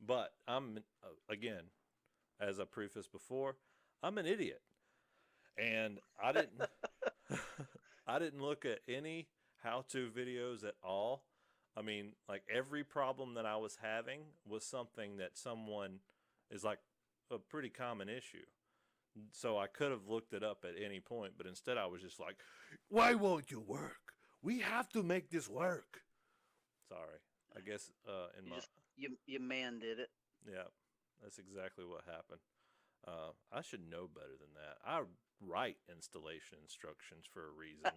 But I'm again, as I prefaced before, I'm an idiot, and I didn't look at any how-to videos at all. I mean, like every problem that I was having was something that someone is like a pretty common issue. So I could have looked it up at any point, but instead I was just like, "Why won't you work? We have to make this work." Sorry. I guess in You my just you man did it. yeah, that's exactly what happened. I should know better than that. I write installation instructions for a reason.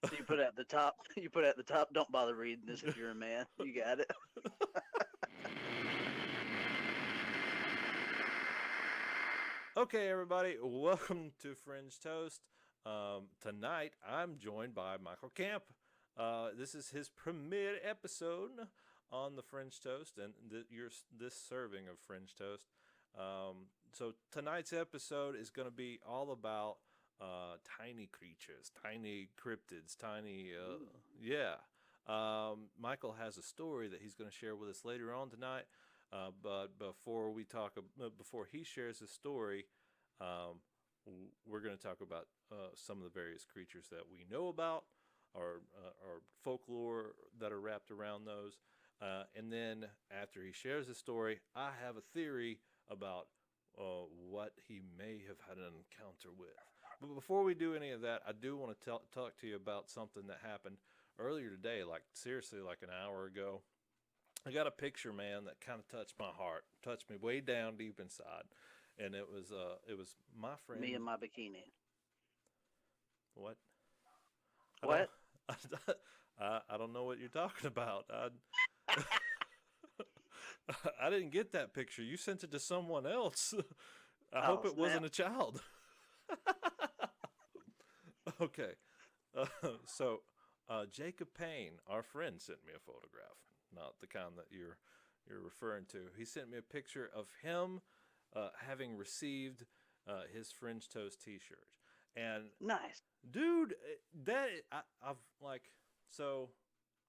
So you put at the top. You put at the top. Don't bother reading this if you're a man. You got it. Okay, everybody, welcome to Fringe Toast. Tonight, I'm joined by Michael Camp. This is his premiere episode on the Fringe Toast and this serving of Fringe Toast. So tonight's episode is going to be all about tiny creatures, tiny cryptids, tiny yeah. Michael has a story that he's going to share with us later on tonight. But before he shares his story, we're going to talk about some of the various creatures that we know about, or folklore that are wrapped around those. And then after he shares his story, I have a theory about what he may have had an encounter with. But before we do any of that, I do want to talk to you about something that happened earlier today, like seriously, like an hour ago. I got a picture, man, that kind of touched my heart, touched me way down deep inside, and it was my Me and friend. my bikini. What? I don't. What? I don't know what you're talking about. I didn't get that picture. You sent it to someone else. I Oh hope it wasn't snap! a child. Okay. Jacob Payne, our friend, sent me a photograph, not the kind that you're referring to. He sent me a picture of him having received his Fringe Toast T-shirt, and Nice. dude, I've like so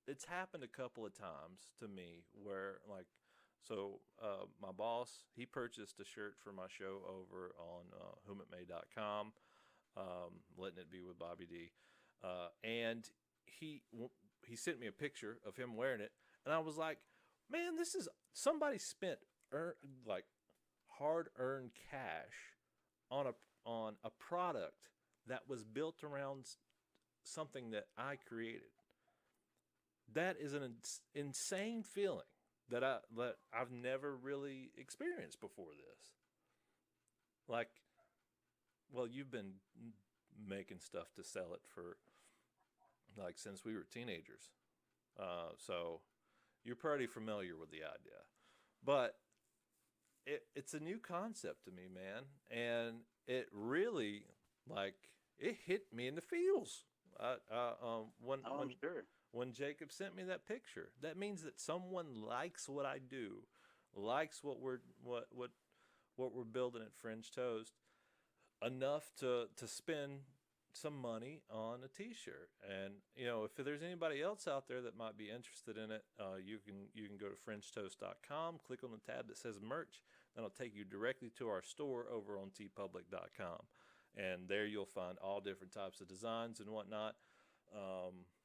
it's happened a couple of times to me where like my boss, he purchased a shirt for my show over on whomitmay.com, letting it be with Bobby D, and he he sent me a picture of him wearing it, and I was like, man, this is somebody spent like hard earned cash on a product that was built around something that I created. That is an insane feeling that I've never really experienced before this. Like, well, you've been making stuff to sell it for like since we were teenagers, so you're pretty familiar with the idea. But it's a new concept to me, man, and it really like it hit me in the feels. When Oh, I'm sure. when Jacob sent me that picture, that means that someone likes what I do, likes what we're building at French Toast enough to spend some money on a T-shirt. And if there's anybody else out there that might be interested in it, you can go to FrenchToast.com, click on the tab that says merch, that'll take you directly to our store over on tpublic.com, and there you'll find all different types of designs and whatnot.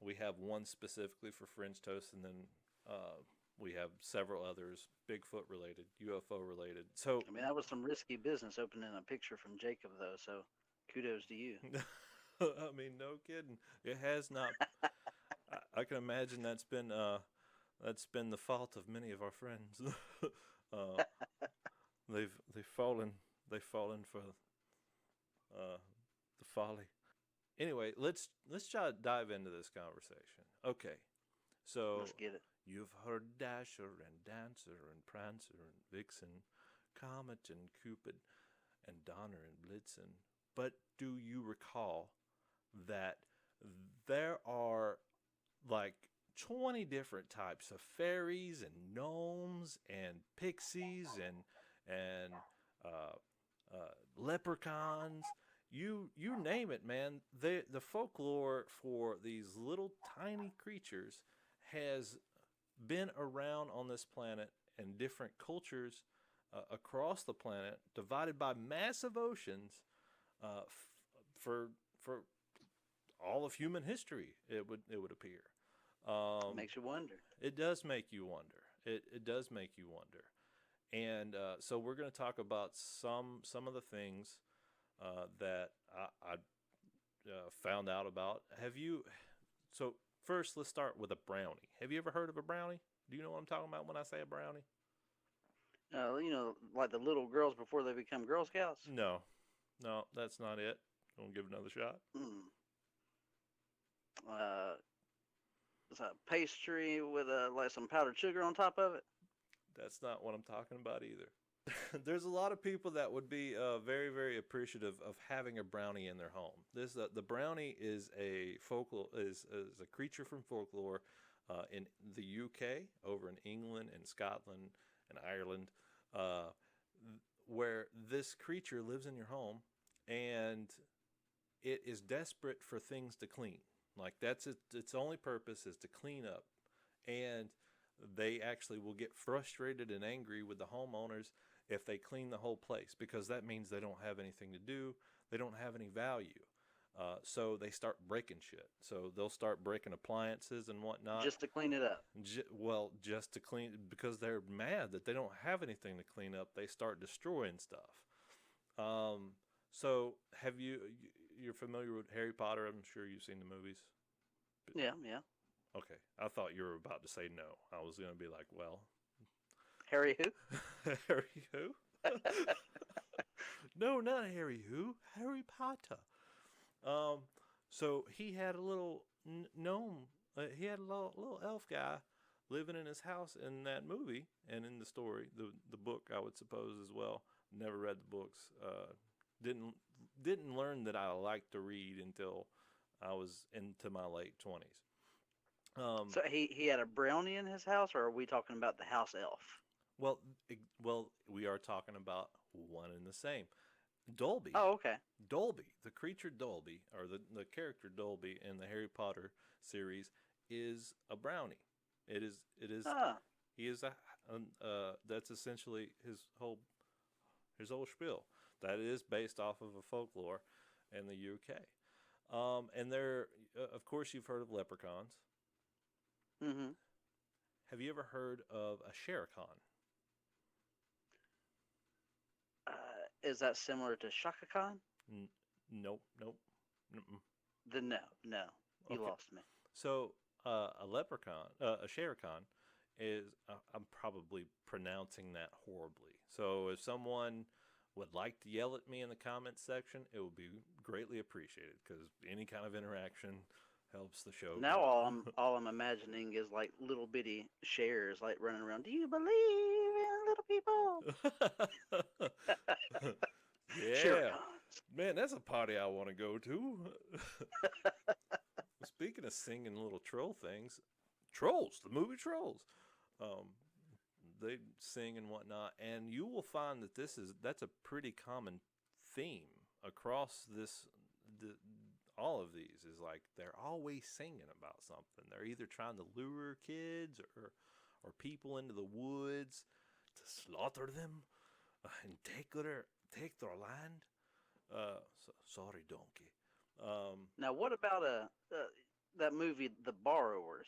We have one specifically for French Toast, and then we have several others, Bigfoot related, UFO related. So I mean, that was some risky business opening a picture from Jacob, though. So, kudos to you. I mean, no kidding. It has not. I can imagine that's been the fault of many of our friends. uh, they've fallen for the folly. Anyway, let's try to dive into this conversation. Okay, Let's so get it. you've heard Dasher and Dancer and Prancer and Vixen, Comet and Cupid, and Donner and Blitzen. But do you recall that there are like 20 different types of fairies and gnomes and pixies and leprechauns? You name it, man. The folklore for these little tiny creatures has been around on this planet and different cultures across the planet, divided by massive oceans, for for all of human history. It would appear. Um, Makes you wonder. it does make you wonder. It does make you wonder. And so we're going to talk about some of the things that I found out about. Have you? So first, let's start with a brownie. Have you ever heard of a brownie? Do you know what I'm talking about when I say a brownie? Like the little girls before they become Girl Scouts. No, no, that's not it. Don't give it another shot. Mm. Uh, it's a pastry with like some powdered sugar on top of it. That's not what I'm talking about either. There's a lot of people that would be very, very appreciative of having a brownie in their home. This the brownie is is a creature from folklore in the UK, over in England and Scotland and Ireland, uh, where this creature lives in your home, and it is desperate for things to clean. Like that's its only purpose is to clean up, and they actually will get frustrated and angry with the homeowners if they clean the whole place, because that means they don't have anything to do, they don't have any value. So they start breaking shit. So they'll start breaking appliances and whatnot. Just to clean it up. Well, just to clean, because they're mad that they don't have anything to clean up. They start destroying stuff. So you're familiar with Harry Potter? I'm sure you've seen the movies. Yeah, yeah. Okay, I thought you were about to say no. I was gonna be like, well, Harry who? Harry who? No, not Harry who. Harry Potter. Um, so he had a little gnome. He had a little elf guy living in his house in that movie and in the story, the book, I would suppose as well. Never read the books. Didn't learn that I liked to read until I was into my late 20s. So he had a brownie in his house, or are we talking about the house elf? Well, we are talking about one and the same. Dolby. Oh, okay. Dolby, the creature Dolby, or the character Dolby in the Harry Potter series, is a brownie. It is. Ah, He is that's essentially his whole spiel. That is based off of a folklore in the UK. And there, of course, you've heard of leprechauns. mm-hmm. Have you ever heard of a Shericon? Is that similar to Shaka Khan? Nope, nope. Mm-mm. Then no, you Okay. lost me. So a leprechaun, a Shericon, is I'm probably pronouncing that horribly. So if someone would like to yell at me in the comments section, it would be greatly appreciated, because any kind of interaction helps the show Now grow. all I'm imagining is like little bitty shares like running around. Do you believe in little people? Sure. Yeah, man, that's a party I want to go to. Speaking of singing little troll things, Trolls, the movie Trolls, um, they sing and whatnot, and you will find that that's a pretty common theme across all of these. Is like they're always singing about something. They're either trying to lure kids or people into the woods to slaughter them and take their land. Sorry, donkey. Now, what about that movie, The Borrowers?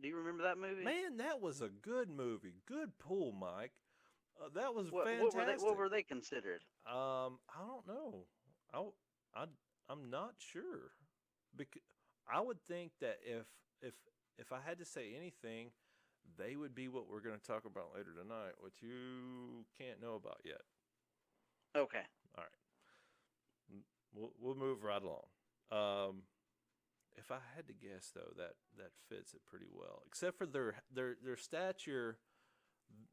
Do you remember that movie? Man, that was a good movie. Good pull, Mike. That was What fantastic. what were they considered? I don't know. I'm not sure. Because I would think that if I had to say anything, they would be what we're going to talk about later tonight, which you can't know about yet. Okay. All right. We'll move right along. If I had to guess, though, that fits it pretty well. Except for their stature,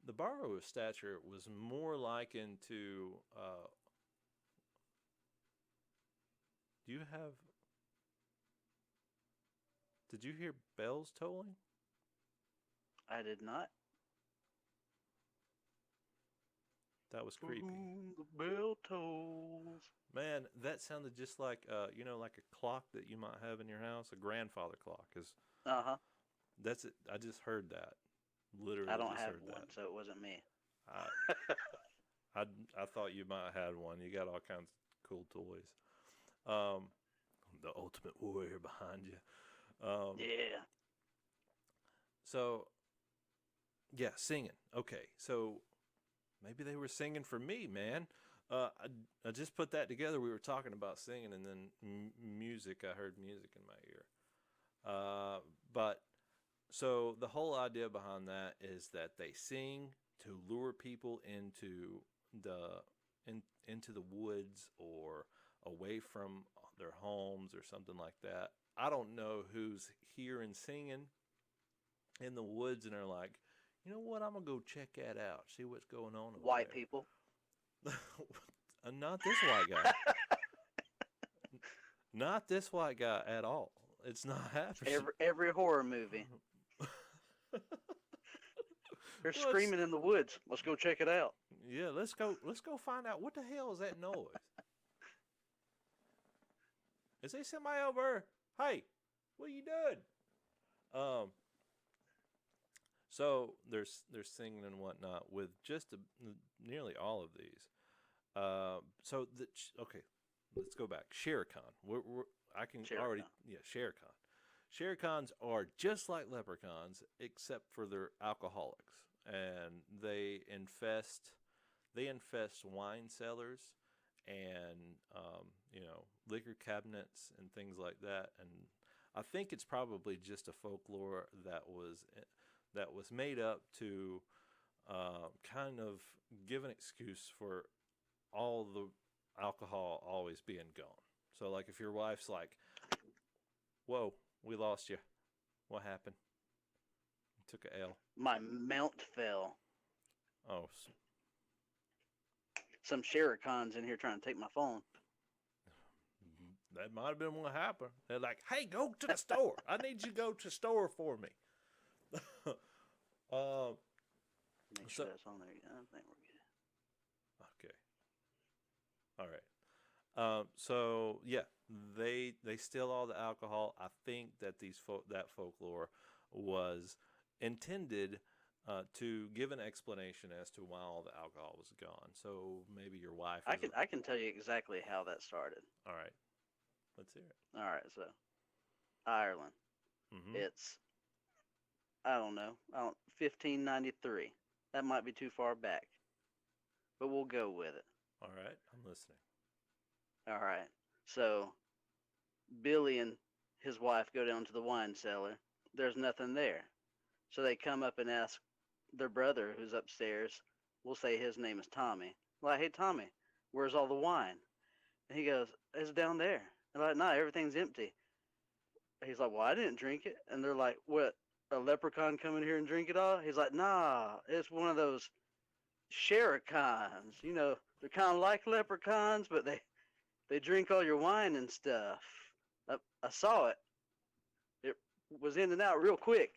the borrower's stature was more likened to. Do you have? Did you hear bells tolling? I did not. That was creepy. Boom, the bell tolls. Man, that sounded just like like a clock that you might have in your house, a grandfather clock. Uh-huh. That's it. I just heard that. I Literally don't just have heard one, that. so it wasn't me. I, I, I thought you might have had one. You got all kinds of cool toys. Um, the Ultimate Warrior behind you. Yeah. So yeah, singing. Okay, so maybe they were singing for me, man. I just put that together. We were talking about singing, and then music. I heard music in my ear. But so the whole idea behind that is that they sing to lure people the into the woods or away from their homes or something like that. I don't know who's hearing singing in the woods and they're like, you know what? I'm gonna go check that out, see what's going on over White there. people. Not this white guy. Not this white guy at all. It's not happening. Every horror movie. They're Well, it's, screaming in the woods. Let's go check it out. yeah, let's go. Let's go find out what the hell is that noise. Is there somebody over? Hey, what are you doing? Um, so there's singing and whatnot with just nearly all of these. So okay, let's go back. Shere Khan. I can Shere already Khan. yeah Shere Khan. Shere Khans are just like leprechauns, except for they're alcoholics, and they infest wine cellars and liquor cabinets and things like that. And I think it's probably just a folklore that was made up to kind of give an excuse for all the alcohol always being gone. So like if your wife's like, "Whoa, we lost you. What happened? You took a L." My mount fell. Oh, Some Shere Khans in here trying to take my phone. that might have been what happened. They're like, "Hey, go to the store. I need you to go to the store for me." uh, Make so sure that's on there. I think we're good. okay, all right. So yeah, they steal all the alcohol. I think that that folklore was intended to give an explanation as to why all the alcohol was gone. So maybe your wife I was. can I can tell you exactly how that started. All right, let's hear it. All right, so Ireland. Mm-hmm. It's I don't know, 1593. That might be too far back, but we'll go with it. All right, I'm listening. All right. So Billy and his wife go down to the wine cellar. There's nothing there. So they come up and ask their brother who's upstairs. We'll say his name is Tommy. Like, hey Tommy, where's all the wine? And he goes, it's down there. They're like, nah, everything's empty. He's like, well, I didn't drink it. And they're like, what? A leprechaun come in here and drink it all? He's like, nah, it's one of those Shericons. They're kind of like leprechauns, but they drink all your wine and stuff. I saw it. It was in and out real quick.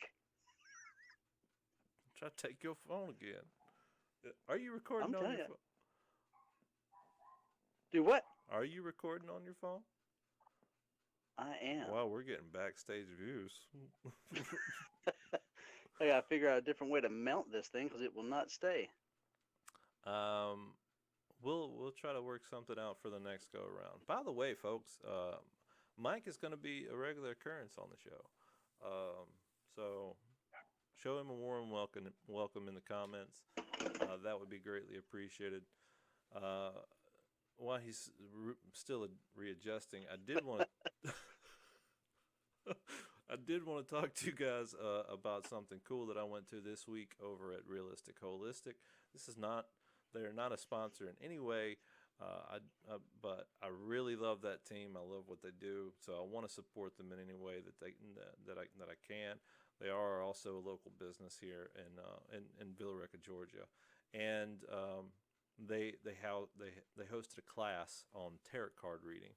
Try to take your phone again. Are you recording I'm on telling your you. phone? Do what? Are you recording on your phone? I am. Wow, we're getting backstage views. I gotta figure out a different way to mount this thing because it will not stay. um, we'll try to work something out for the next go around. By the way, folks, Mike is going to be a regular occurrence on the show. So show him a warm welcome in the comments. That would be greatly appreciated. While he's still readjusting, I did want to I did want to talk to you guys about something cool that I went to this week over at Realistic Holistic. This is not they're not a sponsor in any way, but I really love that team. I love what they do, so I want to support them in any way that I can. They are also a local business here in Villa Rica, Georgia, and they hosted a class on tarot card reading,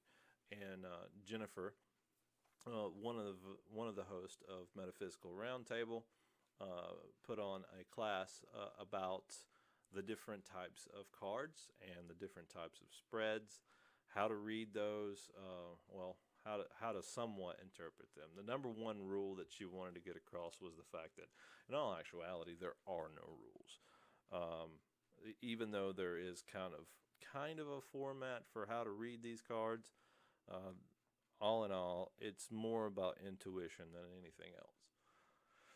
and Jennifer, one of the hosts of Metaphysical Roundtable, put on a class about the different types of cards and the different types of spreads, how to read those, how to somewhat interpret them. The number one rule that you wanted to get across was the fact that, in all actuality, there are no rules. Um, Even though there is kind of a format for how to read these cards, um, all in all, it's more about intuition than anything else.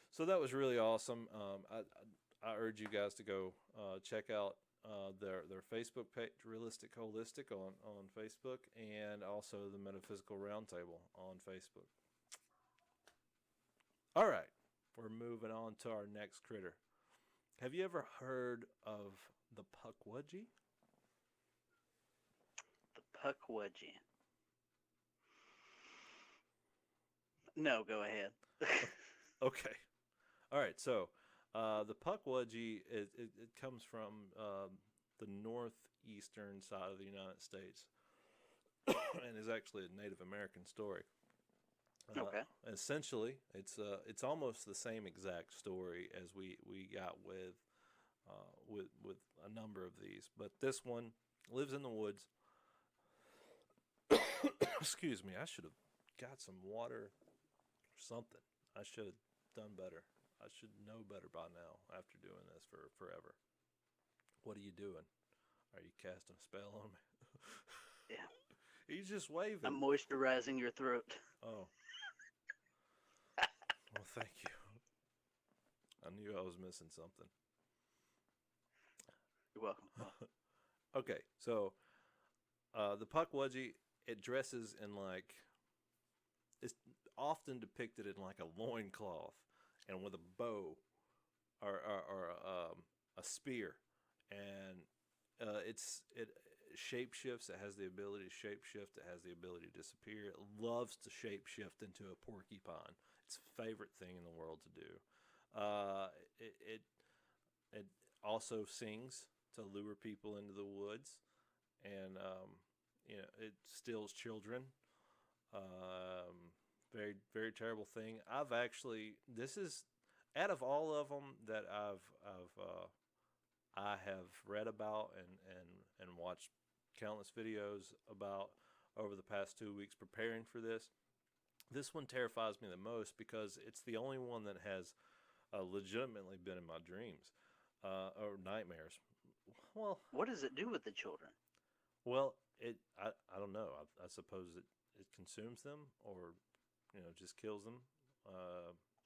So that was really awesome. I urge you guys to go check out their Facebook page, Realistic Holistic, on Facebook, and also the Metaphysical Roundtable on Facebook. All right, we're moving on to our next critter. Have you ever heard of the Pukwudgie? The Pukwudgie. No, go ahead. Okay. All right. So the Pukwudgie it comes from the northeastern side of the United States, and is actually a Native American story. Okay. Essentially, it's almost the same exact story as we got with a number of these, but this one lives in the woods. Excuse me. I should have got some water or something. I should have done better. I should know better by now after doing this for forever. What are you doing? Are you casting a spell on me? Yeah. He's just waving. I'm moisturizing your throat. Oh. Well, thank you. I knew I was missing something. You're welcome. Okay, so the Pukwudgie, it dresses in it's often depicted in like a loincloth and with a bow or a spear, and it shapeshifts. It has the ability to shapeshift. It has the ability to disappear. It loves to shapeshift into a porcupine. Its favorite thing in the world to do. It also sings to lure people into the woods, and it steals children. Very very terrible thing. This is out of all of them that I have read about and watched countless videos about over the past 2 weeks preparing for this. This one terrifies me the most because it's the only one that has legitimately been in my dreams or nightmares. Well, What does it do with the children? well, I don't know. I suppose it consumes them, or just kills them.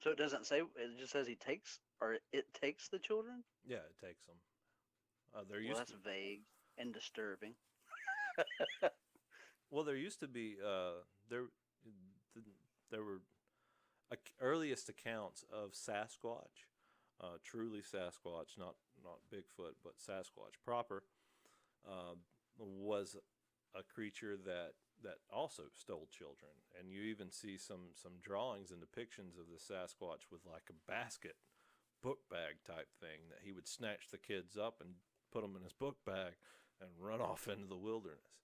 So it doesn't say. It just says he takes, or it takes the children. Yeah, it takes them. There Well, used that's to, vague and disturbing. there used to be there were earliest accounts of Sasquatch, truly Sasquatch, not Bigfoot, but Sasquatch proper, was a creature that also stole children, and you even see some drawings and depictions of the Sasquatch with like a basket book bag type thing that he would snatch the kids up and put them in his book bag and run off into the wilderness.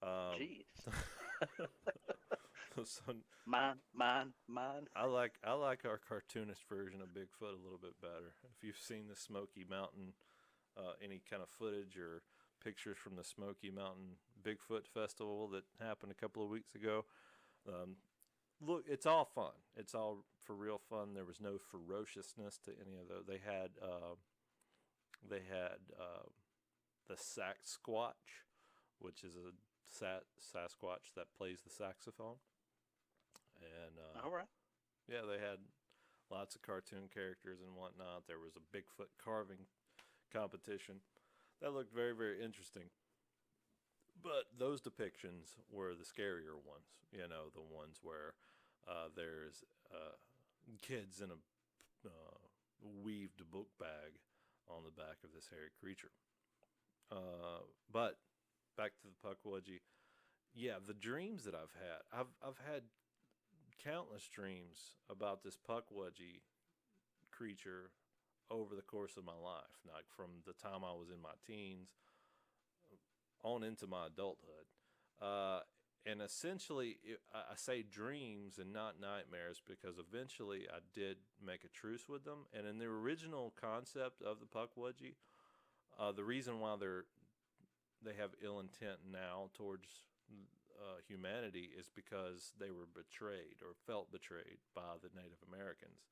Jeez. So Mine. I like our cartoonist version of Bigfoot a little bit better. If you've seen the Smoky Mountain, any kind of footage or pictures from the Smoky Mountain Bigfoot Festival that happened a couple of weeks ago, look, it's all fun. It's all for real fun. There was no ferociousness to any of those. They had the Sasquatch, which is a Sasquatch that plays the saxophone. And All right. yeah, they had lots of cartoon characters and whatnot. There was a Bigfoot carving competition that looked very, very interesting. But those depictions were the scarier ones. The ones where there's kids in a weaved book bag on the back of this hairy creature. But back to the Pukwudgie. Yeah, the dreams that I've had countless dreams about this Pukwudgie creature over the course of my life, like from the time I was in my teens on into my adulthood. And essentially, I say dreams and not nightmares because eventually I did make a truce with them. And in the original concept of the Pukwudgie, the reason why they have ill intent now towards humanity is because they were betrayed or felt betrayed by the Native Americans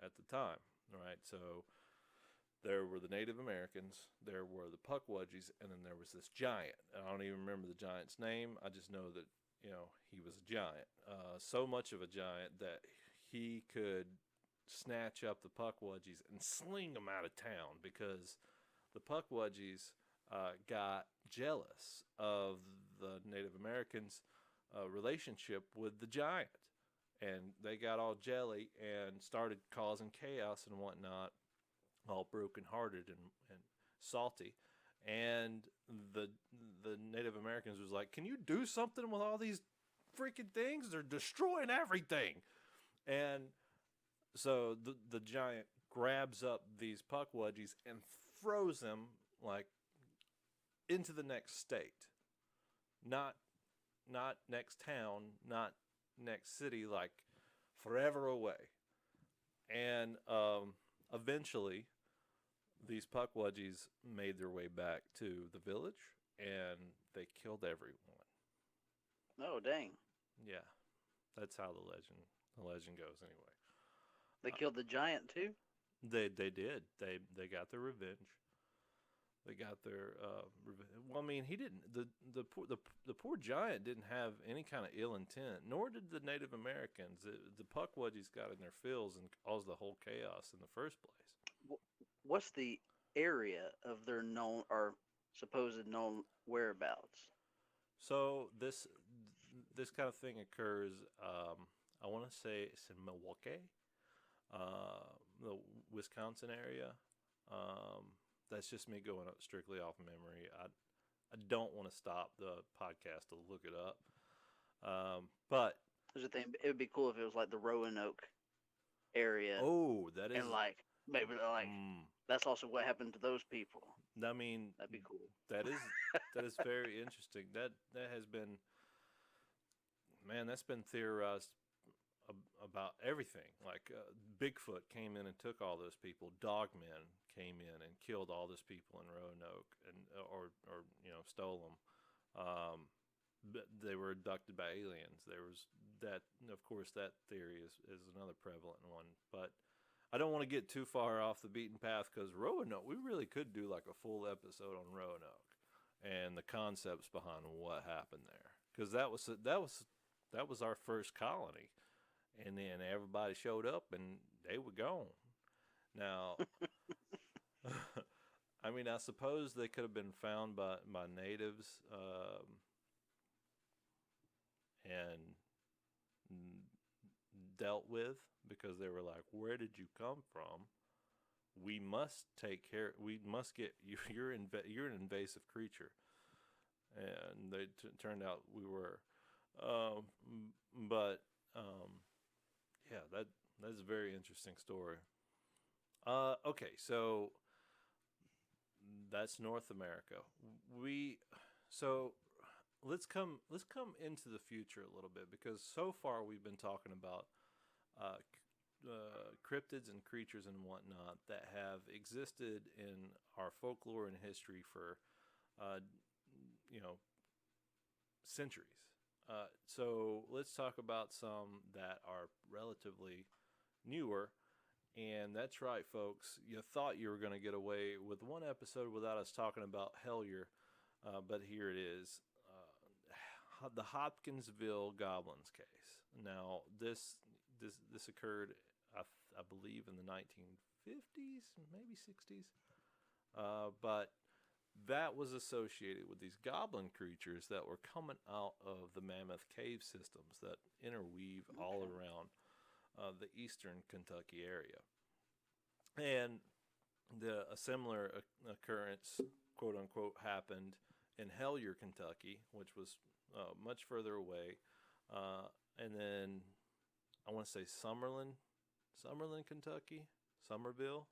at the time, right? So there were the Native Americans, there were the Pukwudgies, and then there was this giant. I don't even remember the giant's name. I just know that he was a giant, so much of a giant that he could snatch up the Pukwudgies and sling them out of town because the Pukwudgies got jealous of the Native Americans' relationship with the giant, and they got all jelly and started causing chaos and whatnot, all brokenhearted and salty. And the Native Americans was like, "Can you do something with all these freaking things? They're destroying everything." And so the giant grabs up these Pukwudgies and throws them like into the next state, not next town, not next city, like forever away. And eventually, these Pukwudgies made their way back to the village, and they killed everyone. Oh, dang. Yeah, that's how the legend goes anyway. They killed the giant too? They did. They got their revenge. They got their revenge. Well, I mean, he didn't. The poor giant didn't have any kind of ill intent, nor did the Native Americans. The Pukwudgies got in their feels and caused the whole chaos in the first place. What's the area of their known or supposed known whereabouts? So this kind of thing occurs. I want to say it's in Milwaukee, the Wisconsin area. That's just me going strictly off memory. I don't want to stop the podcast to look it up. But There's a thing. It would be cool if it was like the Roanoke area. oh, that is And like maybe like that's also what happened to those people. I mean, That'd be cool. that is very interesting. That has been, man, that's been theorized about everything. Like Bigfoot came in and took all those people. Dogmen came in and killed all those people in Roanoke, and or stole them. They were abducted by aliens. There was that. Of course, that theory is another prevalent one. But I don't want to get too far off the beaten path because Roanoke. We really could do like a full episode on Roanoke and the concepts behind what happened there, because that was our first colony. And then everybody showed up and they were gone. Now, I mean, I suppose they could have been found by natives and dealt with because they were like, "Where did you come from? We must take care. We must get you. You're an invasive creature." And they turned out we were. But yeah, that's a very interesting story. Okay, so that's North America. So let's come into the future a little bit, because so far we've been talking about cryptids and creatures and whatnot that have existed in our folklore and history for centuries. So let's talk about some that are relatively newer. And that's right, folks. You thought you were going to get away with one episode without us talking about Hellier, but here it is. The Hopkinsville Goblins case. Now, this occurred, I believe, in the 1950s, maybe 60s. But that was associated with these goblin creatures that were coming out of the Mammoth Cave systems that interweave all around the eastern Kentucky area. And a similar occurrence, quote unquote, happened in Hellier, Kentucky, which was much further away. And then I want to say Summerlin, Kentucky, Sumner.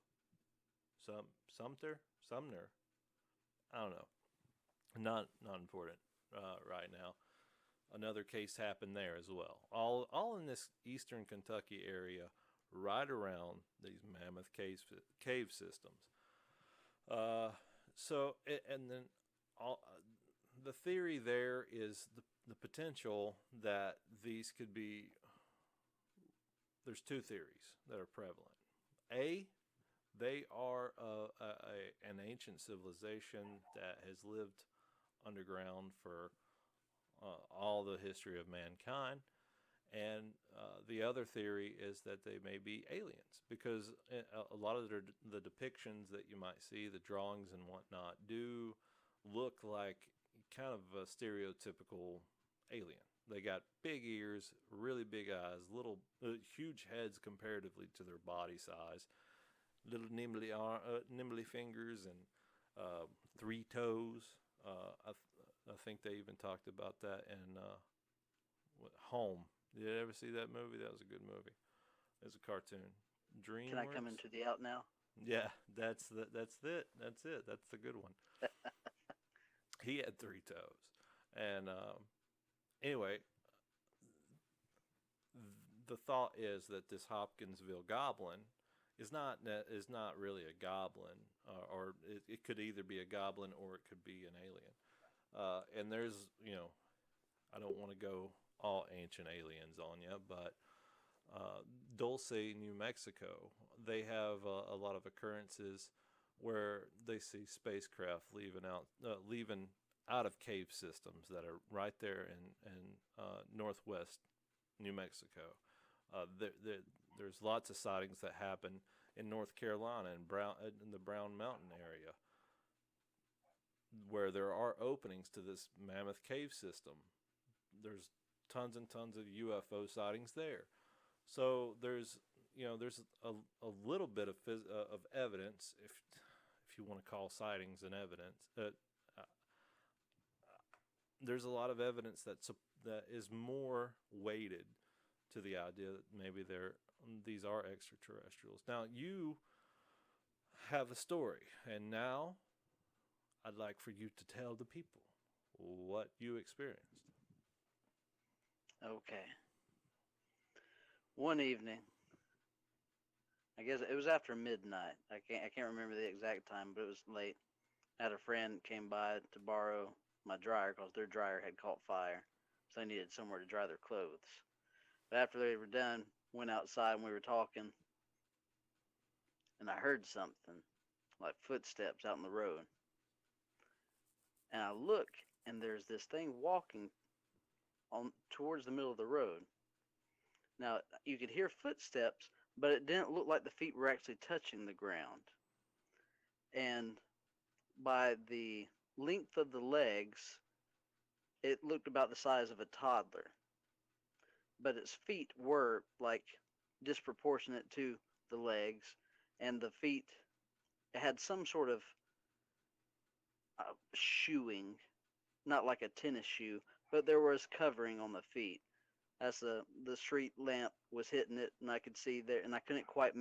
I don't know. Not important right now. Another case happened there as well. All in this eastern Kentucky area, right around these Mammoth cave systems. And then the theory there is the potential that these could be. There's two theories that are prevalent. A, they are an ancient civilization that has lived underground for all the history of mankind. And the other theory is that they may be aliens because a lot of the depictions that you might see, the drawings and whatnot, do look like kind of a stereotypical alien. They got big ears, really big eyes, little huge heads comparatively to their body size, little nimbly fingers, and three toes. I think they even talked about that in Home. Did you ever see that movie? That was a good movie. It's a cartoon. DreamWorks. Can I come into the out now? Yeah, that's it. That's the good one. He had three toes, and anyway, the thought is that this Hopkinsville goblin is not really a goblin, or it could either be a goblin or it could be an alien. And there's, I don't want to go all ancient aliens on you, but Dulce, New Mexico, they have a lot of occurrences where they see spacecraft leaving out of cave systems that are right there in northwest New Mexico. There's lots of sightings that happen in North Carolina in the Brown Mountain area, where there are openings to this mammoth cave system. There's tons and tons of UFO sightings there. So there's a little bit of evidence, if you want to call sightings an evidence. There's a lot of evidence that is more weighted to the idea that maybe these are extraterrestrials. Now you have a story, and now I'd like for you to tell the people what you experienced. Okay. One evening, I guess it was after midnight. I can't remember the exact time, but it was late. I had a friend came by to borrow my dryer because their dryer had caught fire, so they needed somewhere to dry their clothes. But after they were done, went outside and we were talking, and I heard something like footsteps out in the road. And I look, and there's this thing walking on towards the middle of the road. Now, you could hear footsteps, but it didn't look like the feet were actually touching the ground. And by the length of the legs, it looked about the size of a toddler. But its feet were like disproportionate to the legs, and the feet had some sort of shoeing, not like a tennis shoe, but there was covering on the feet. As the street lamp was hitting it, and I could see there, and I couldn't quite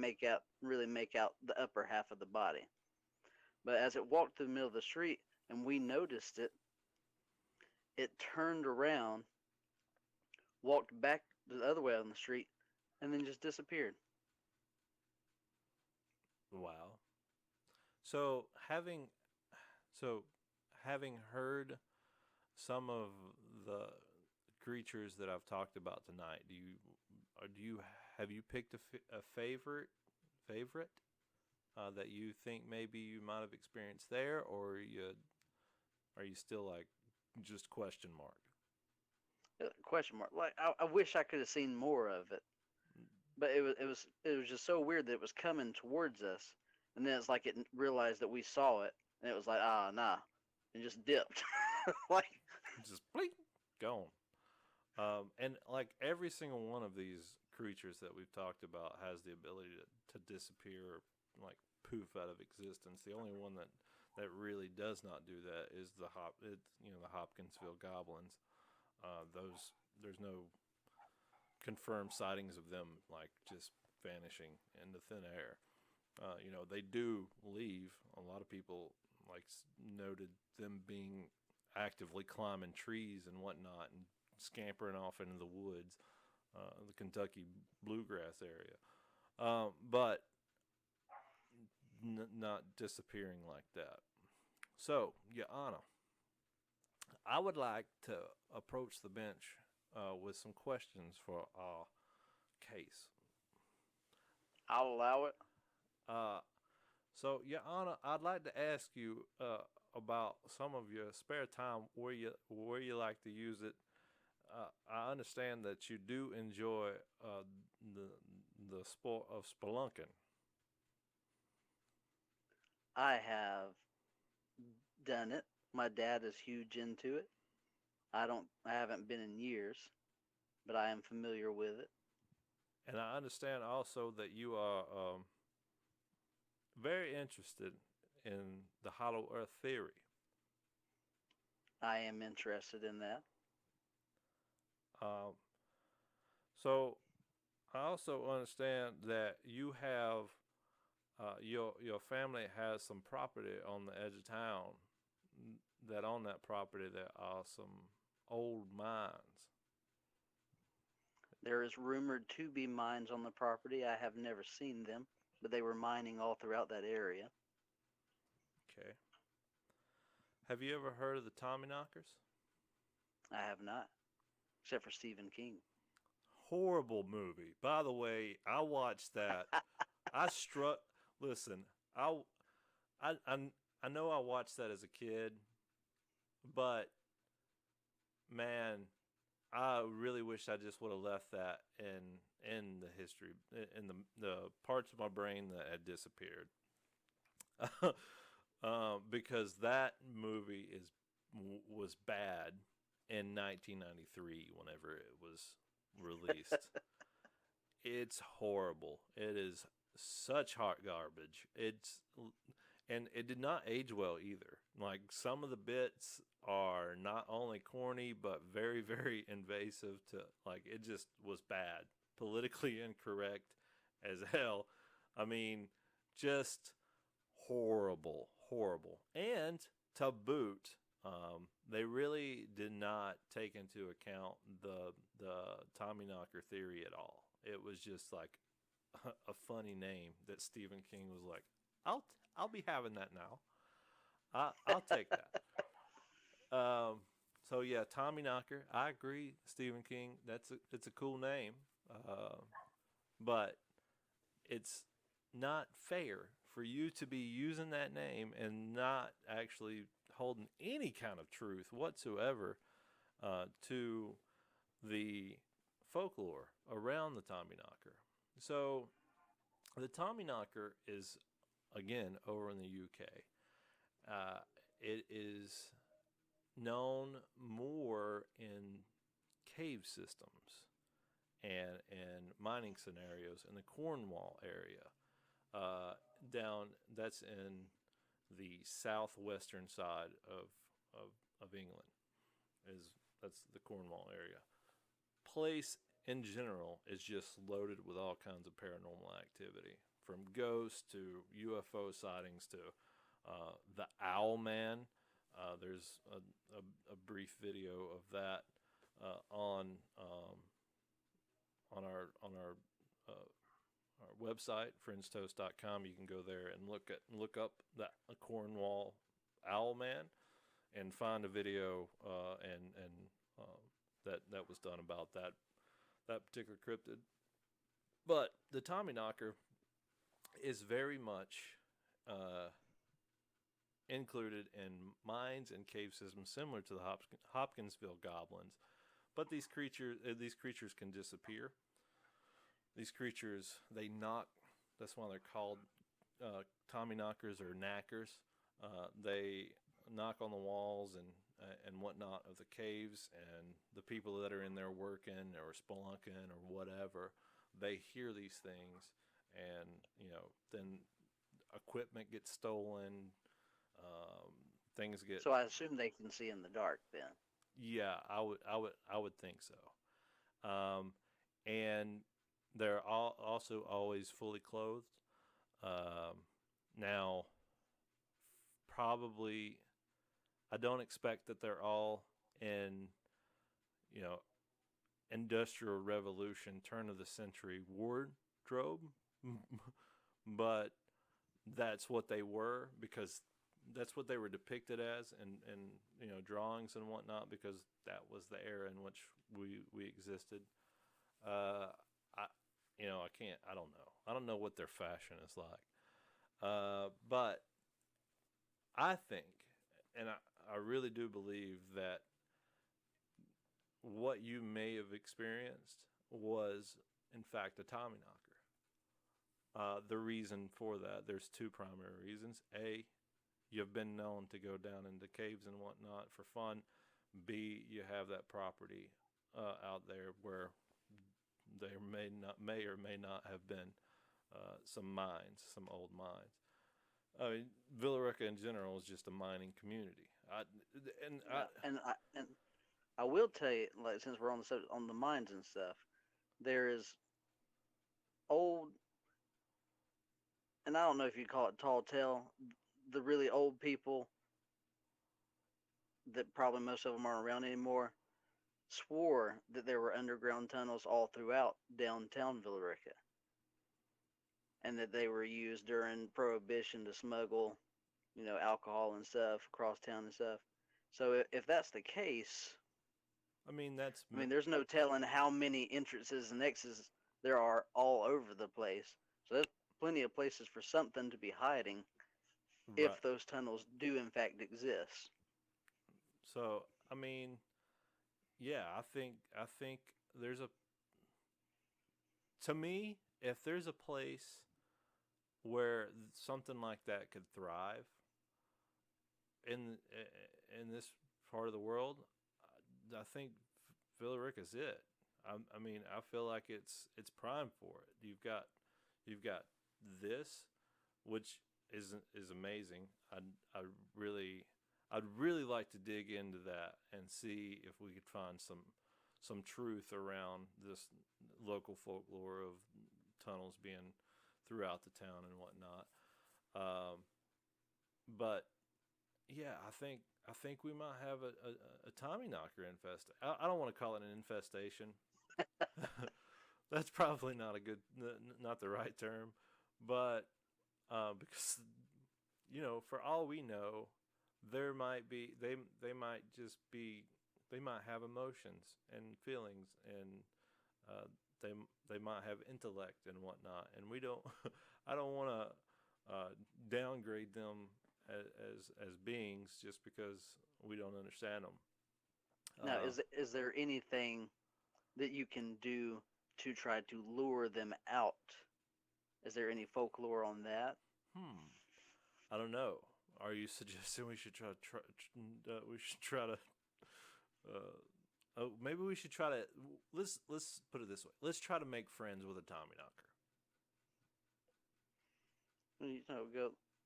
really make out the upper half of the body. But as it walked through the middle of the street, and we noticed it, it turned around, walked back the other way on the street, and then just disappeared. Wow. So having heard some of the creatures that I've talked about tonight, have you picked a favorite that you think maybe you might have experienced there, or are you still like just question mark? Question mark. Like I wish I could have seen more of it, but it was just so weird that it was coming towards us, and then it's like it realized that we saw it, and it was like nah, and just dipped, like just blink, gone. And like every single one of these creatures that we've talked about has the ability to disappear, like poof out of existence. The only one that really does not do that is the Hopkinsville goblins. There's no confirmed sightings of them like just vanishing into thin air. They do leave. A lot of people like noted them being actively climbing trees and whatnot and scampering off into the woods, the Kentucky bluegrass area, but not disappearing like that. So, Yana, I would like to approach the bench with some questions for our case. I'll allow it. Uh, so, Your Honor, I'd like to ask you about some of your spare time, where you like to use it. I understand that you do enjoy the the sport of spelunking. I have done it. My dad is huge into it. I haven't been in years, but I am familiar with it. And I understand also that you are very interested in the hollow earth theory. I am interested in that. Um, so I also understand that you have your family has some property on the edge of town. That on that property there are some old mines. There is rumored to be mines on the property. I have never seen them, but they were mining all throughout that area. Okay. Have you ever heard of the Tommyknockers? I have not, except for Stephen King. Horrible movie. By the way, I watched that. I struck. Listen, I, I, I, I know I watched that as a kid, but man, I really wish I just would have left that in the history, in the parts of my brain that had disappeared. Because that movie was bad in 1993 whenever it was released. It's horrible. It is such hot garbage. And it did not age well either. Like some of the bits are not only corny but very very invasive to like it just was bad, politically incorrect as hell. I mean, just horrible, horrible. And to boot, they really did not take into account the Tommyknocker theory at all. It was just like a funny name that Stephen King was like, I'll be having that now. I'll take that. So yeah, Tommyknocker. I agree, Stephen King. It's a cool name, but it's not fair for you to be using that name and not actually holding any kind of truth whatsoever to the folklore around the Tommyknocker. So the Tommyknocker is again over in the UK. It is known more in cave systems and mining scenarios in the Cornwall area. Down that's in the southwestern side of England. Is That's the Cornwall area. Place in general is just loaded with all kinds of paranormal activity, from ghosts to UFO sightings to the Owl Man. There's a brief video of that on our website, fringetoast.com. You can go there and look up that Cornwall Owl Man and find a video and that was done about that particular cryptid. But the Tommyknocker is very much included in mines and cave systems similar to the Hopkinsville goblins. But these creatures can disappear. These creatures, they knock. That's why they're called Tommyknockers or knackers. They knock on the walls and whatnot of the caves, and the people that are in there working or spelunking or whatever, they hear these things, and then equipment gets stolen. Things get. So I assume they can see in the dark then. Yeah, I would think so. And they're also always fully clothed. Now, probably, I don't expect that they're all in, industrial revolution, turn of the century wardrobe, but that's what they were because that's what they were depicted as, and drawings and whatnot, because that was the era in which we existed. Uh, I I can't. I don't know. I don't know what their fashion is like. But I think, and I really do believe that what you may have experienced was, in fact, a Tommyknocker. The reason for that, there's two primary reasons. A, you've been known to go down into caves and whatnot for fun. B, you have that property out there where there may or may not have been some mines, some old mines. I mean, Villa Rica in general is just a mining community. And I will tell you, like since we're on the subject, on the mines and stuff, there is old, and I don't know if you call it tall tale, the really old people that probably most of them aren't around anymore swore that there were underground tunnels all throughout downtown Villa Rica, and that they were used during Prohibition to smuggle, alcohol and stuff across town and stuff. So if that's the case, I mean, there's no telling how many entrances and exits there are all over the place. So there's plenty of places for something to be hiding right. if those tunnels do in fact exist. So I mean, yeah, I think there's a to me, if there's a place where something like that could thrive in this part of the world, I think Villa Rica's it. I mean, I feel like it's prime for it. You've got this, which is amazing. I really I'd really like to dig into that and see if we could find some truth around this local folklore of tunnels being throughout the town and whatnot. But yeah, I think we might have a Tommyknocker infest. I don't want to call it an infestation. That's probably not the right term, but because for all we know, there might be they might have emotions and feelings, and they might have intellect and whatnot, and we don't. I don't want to downgrade them as beings just because we don't understand them. Now, is there anything that you can do to try to lure them out? Is there any folklore on that? I don't know. Are you suggesting we should try to? Maybe we should try to. Let's put it this way. Let's try to make friends with a Tommyknocker.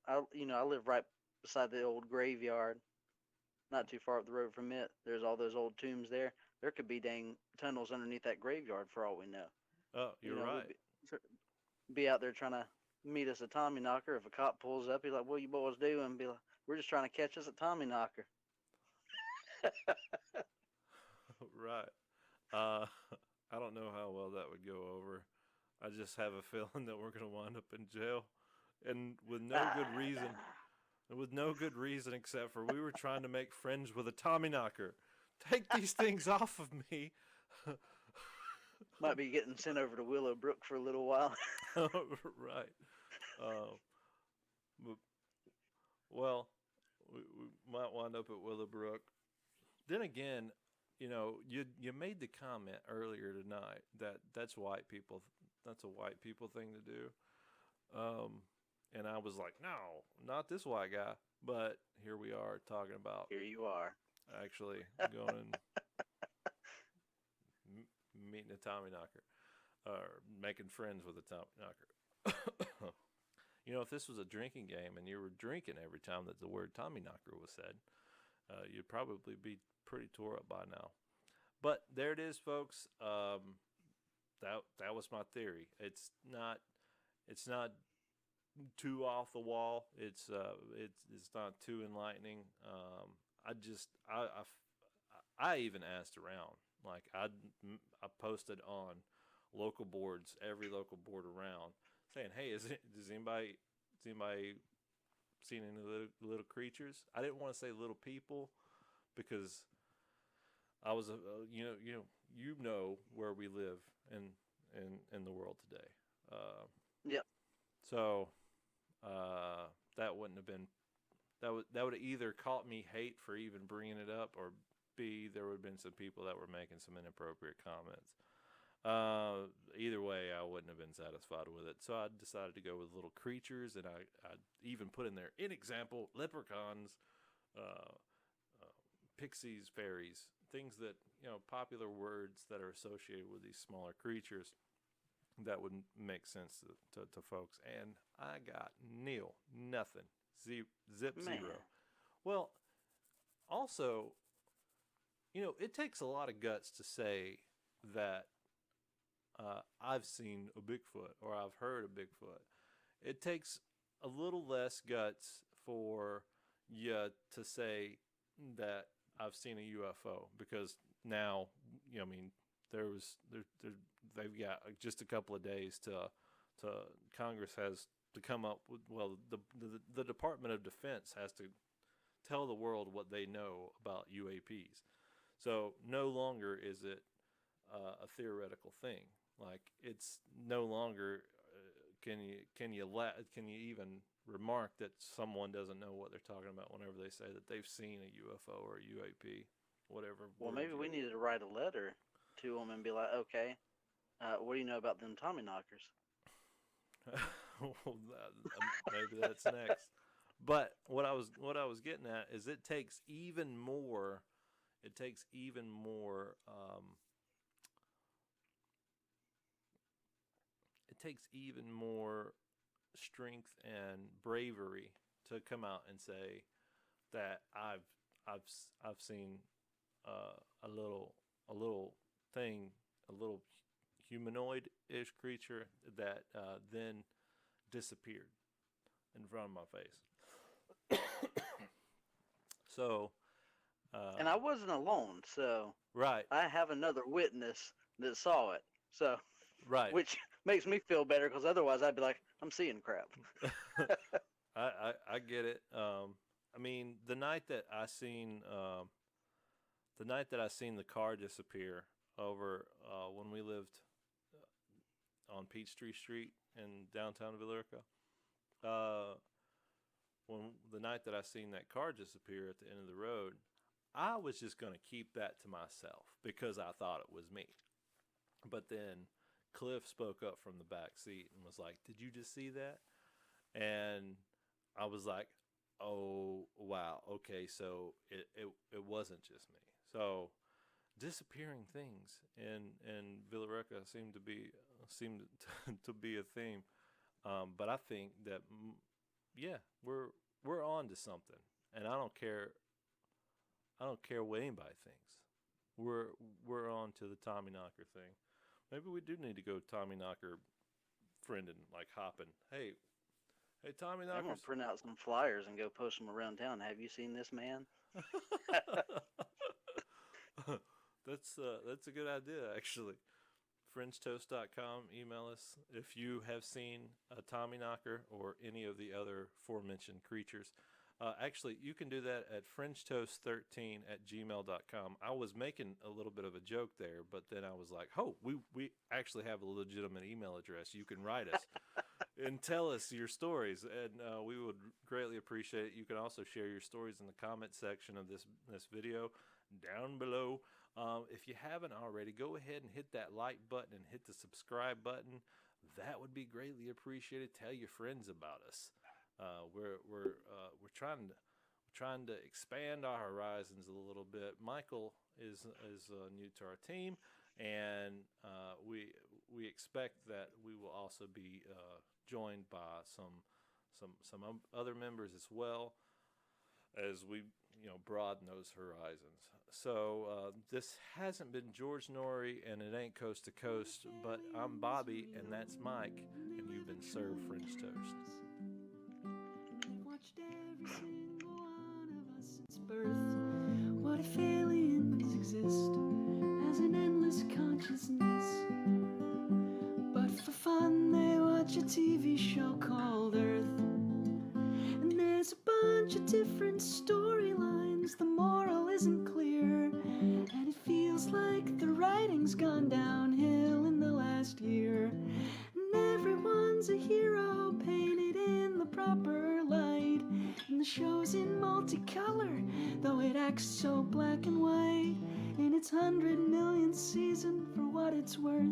I live right beside the old graveyard, not too far up the road from it. There's all those old tombs there. There could be dang tunnels underneath that graveyard for all we know. Oh, you're right. Be out there trying to meet us a Tommyknocker. If a cop pulls up, he's like, "What you boys doing?" Be like, "We're just trying to catch us a Tommyknocker." Right. I don't know how well that would go over. I just have a feeling that we're going to wind up in jail, and with no good reason. With no good reason except for we were trying to make friends with a Tommyknocker. Take these things off of me. Might be getting sent over to Willowbrook for a little while. Right. Well, we might wind up at Willowbrook. Then again, you made the comment earlier tonight that that's white people. That's a white people thing to do. And I was like, no, not this white guy. But here we are talking about. Here you are. Actually going and meeting a Tommyknocker, or making friends with a Tommyknocker. If this was a drinking game and you were drinking every time that the word Tommyknocker was said, you'd probably be pretty tore up by now. But there it is, folks. That was my theory. It's not too off the wall. It's not too enlightening. I even asked around. Like I posted on local boards, every local board around, saying, "Hey, does anybody seen any little creatures. I didn't want to say little people because I was you know where we live in the world today. Uh, Yep. so that wouldn't have been that would have either caught me hate for even bringing it up, or B, there would have been some people that were making some inappropriate comments. Either way, I wouldn't have been satisfied with it. So I decided to go with little creatures, and I even put in there, in example, leprechauns, uh, pixies, fairies, things that, popular words that are associated with these smaller creatures that would make sense to folks. And I got nil, nothing, zip, Man. zero. Well, also, it takes a lot of guts to say that I've seen a Bigfoot or I've heard a Bigfoot. It takes a little less guts for you to say that I've seen a UFO, because now, I mean, they've got just a couple of days to Congress has to come up with, well, the Department of Defense has to tell the world what they know about UAPs. So no longer is it a theoretical thing. Like, it's no longer can you even remark that someone doesn't know what they're talking about whenever they say that they've seen a UFO or a UAP, whatever. Well, maybe we needed to write a letter to them and be like, okay, what do you know about them Tommy knockers? Well, maybe that's next. But what I was getting at is it takes even more. It takes even more. It takes even more strength and bravery to come out and say that I've seen a little thing, a little humanoid-ish creature that then disappeared in front of my face. So, And I wasn't alone, so right, I have another witness that saw it. So, right. which makes me feel better, because otherwise I'd be like, I'm seeing crap. I get it. I mean, the night that I seen the car disappear over when we lived on Peachtree Street in downtown Villarica, when the night that I seen that car disappear at the end of the road, I was just going to keep that to myself because I thought it was me. But then Cliff spoke up from the back seat and was like, "Did you just see that?" And I was like, "Oh, wow. Okay, so it wasn't just me." So disappearing things in Villarica seemed to be a theme. But I think that yeah, we're on to something, and I don't care what anybody thinks. We're on to the Tommy Knocker thing. Maybe we do need to go Tommy Knocker friend and like hopping. Hey, Tommy Knocker. I'm going to print out some flyers and go post them around town. Have you seen this man? That's a good idea, actually. FringeToast.com. Email us if you have seen a Tommy Knocker or any of the other aforementioned creatures. Actually, you can do that at fringetoast13@gmail.com. I was making a little bit of a joke there, but then I was like, oh, we actually have a legitimate email address. You can write us and tell us your stories, and we would greatly appreciate it. You can also share your stories in the comment section of this video down below. If you haven't already, go ahead and hit that like button and hit the subscribe button. That would be greatly appreciated. Tell your friends about us. We're trying to expand our horizons a little bit. Michael is new to our team, and we expect that we will also be joined by some other members as well, as we broaden those horizons. So this hasn't been George Norrie, and it ain't Coast to Coast, but I'm Bobby, and that's Mike, and you've been served Fringe Toast. Watched every single one of us since birth. What if aliens exist as an endless consciousness? But for fun, they watch a TV show called Earth, and there's a bunch of different storylines. The moral isn't clear, and it feels like the writing's gone downhill in the last year. And everyone's a hero painted in the proper light, and the show's in multicolor, though it acts so black and white. In its 100 millionth season, for what it's worth,